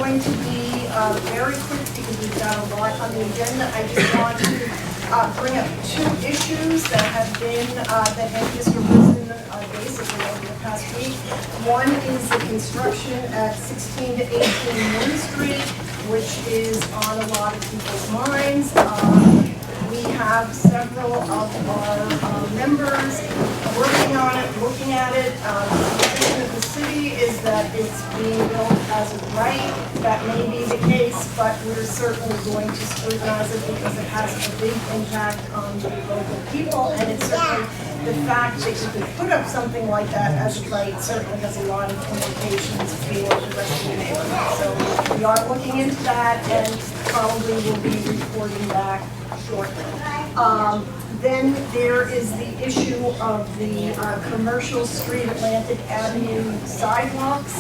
going to be very quick because we've got a lot on the agenda. I just want to bring up two issues that have been that have just arisen basically over the past week. One is the construction at 16 to 18 Main Street, which is on a lot of people's minds. We have several of our members working on it, looking at it. The position of the city is that it's being built as of right. That may be the case, but we're certainly going to scrutinize it because it has a big impact on the local people, and it's certainly the fact that you could put up something like that as of right certainly has a lot of implications for the rest of the neighborhood. So we are looking into that and probably will be reporting back shortly. Then there is the issue of the commercial street Atlantic Avenue sidewalks.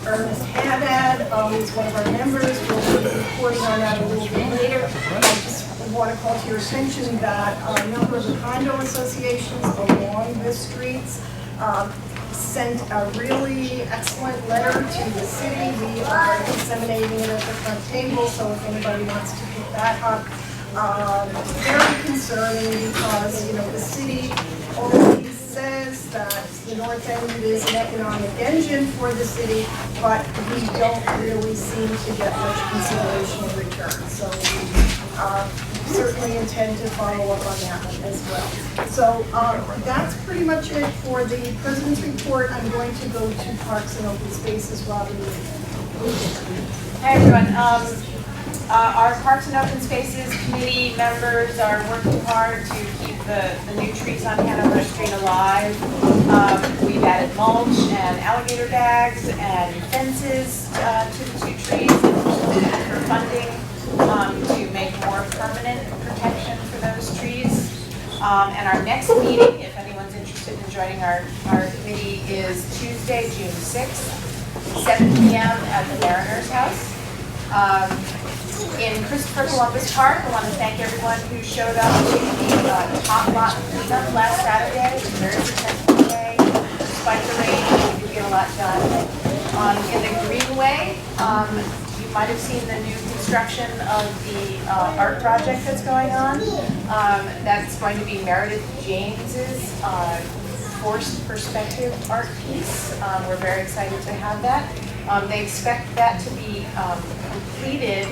Ernest Haddad is one of our members. We'll be reporting on that a little bit later. I just want to call to your attention that a number of the condo associations along the streets sent a really excellent letter to the city. We are disseminating it at the front table, so if anybody wants to pick that up. Very concerning because, you know, the city always says that the North End is an economic engine for the city, but we don't really seem to get much consideration in return. So we certainly intend to follow up on that one as well. So that's pretty much it for the President's report. I'm going to go to Parks and Open Spaces. Robin. Hi everyone. Our Parks and Open Spaces committee members are working hard to keep the new trees on Hanover Street alive. We've added mulch and alligator bags and fences to the two trees for funding to make more permanent protection for those trees. And our next meeting, if anyone's interested in joining our committee, is Tuesday, June 6th, 7 p.m. at the Mariners House. In Christopher Columbus Park, I want to thank everyone who showed up to the top lot cleanup last Saturday. It was a very successful day. Despite the rain, we did get a lot done. In the Greenway, you might have seen the new construction of the art project that's going on. That's going to be Meredith James's forced perspective art piece. We're very excited to have that. They expect that to be completed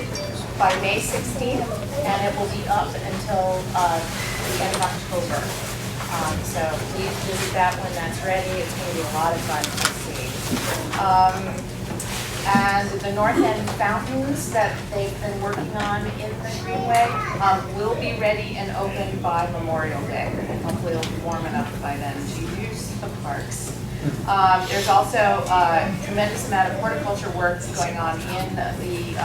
by May 16th, and it will be up until the end of October. So please visit that when that's ready. It's going to be a lot of fun to see. And the North End fountains that they've been working on in the Greenway will be ready and open by Memorial Day. And hopefully it'll be warm enough by then to use the parks. There's also a tremendous amount of horticulture work going on in the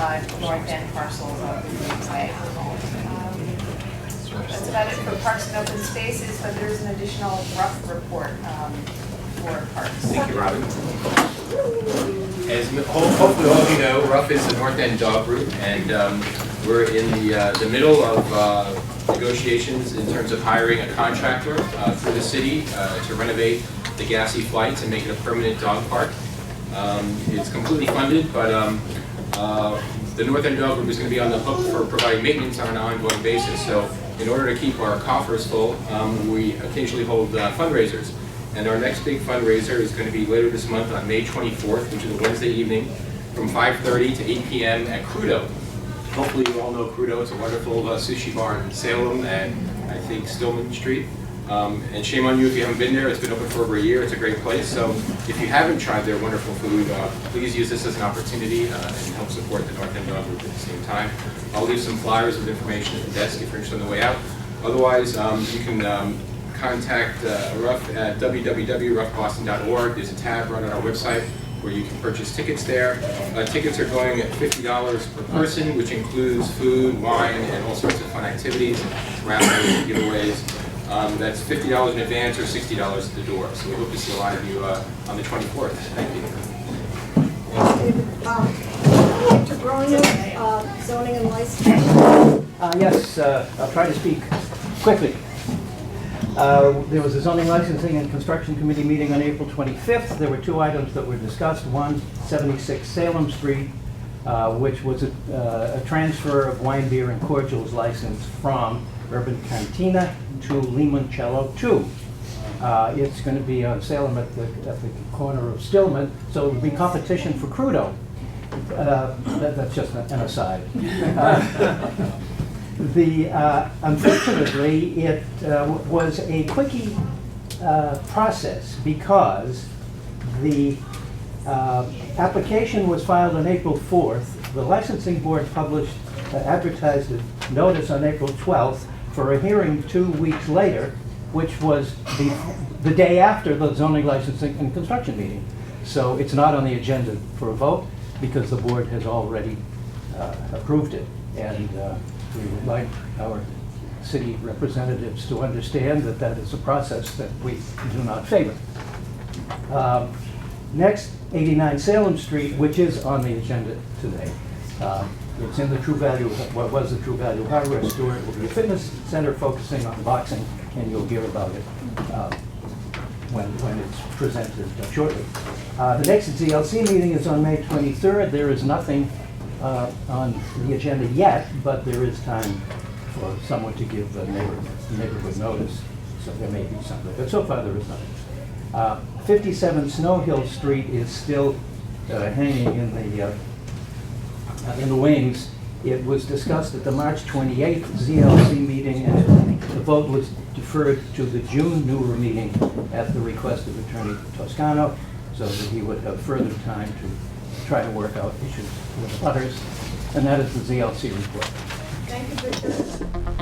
North End parcels of the Greenway. That's about it for Parks and Open Spaces, but there's an additional rough report for parks. Thank you, Robin. As hopefully all of you know, RUF is the North End Dog Group, and we're in the middle of negotiations in terms of hiring a contractor through the city to renovate the Gassy Flights and make it a permanent dog park. It's completely funded, but the North End Dog Group is going to be on the hook for providing maintenance on an ongoing basis. So in order to keep our coffers full, we occasionally hold fundraisers. And our next big fundraiser is going to be later this month on May 24th, which is a Wednesday evening, from 5:30 to 8 p.m. at Crudo. Hopefully you all know Crudo. It's a wonderful sushi bar in Salem and I think Stillman Street. And shame on you if you haven't been there. It's been open for over a year. It's a great place. So if you haven't tried their wonderful food, please use this as an opportunity and help support the North End Dog Group at the same time. I'll leave some flyers with information at the desk if you're interested on the way out. Otherwise, you can contact RUF at www.ruffboston.org. There's a tab right on our website where you can purchase tickets there. Tickets are going at $50 per person, which includes food, wine, and all sorts of fun activities, raffles, and giveaways. That's $50 in advance or $60 at the door. So we hope to see a lot of you on the 24th. Thank you. Dr. Bronya, zoning and licensing. Yes, I'll try to speak quickly. There was a zoning licensing and construction committee meeting on April 25th. There were two items that were discussed. One, 76 Salem Street, which was a transfer of wine, beer, and cordials license from Urban Cantina to Limoncello 2. It's going to be on Salem at the corner of Stillman, so it will be competition for Crudo. That's just an aside. Unfortunately, it was a quickie process because the application was filed on April 4th. The licensing board advertised a notice on April 12th for a hearing 2 weeks later, which was the day after the zoning licensing and construction meeting. So it's not on the agenda for a vote because the board has already approved it. And we would like our city representatives to understand that that is a process that we do not favor. Next, 89 Salem Street, which is on the agenda today. It's in the True Value, what was the True Value Hardware store. It will be a fitness center focusing on boxing, and you'll hear about it when it's presented shortly. The next ZLC meeting is on May 23rd. There is nothing on the agenda yet, but there is time for someone to give the neighborhood notice, so there may be something. But so far, there is nothing. 57 Snow Hill Street is still hanging in the wings. It was discussed at the March 28th ZLC meeting, and the vote was deferred to the June NEWRA meeting at the request of Attorney Toscano, so that he would have further time to try to work out issues with others. And that is the ZLC report. Thank you, Richard.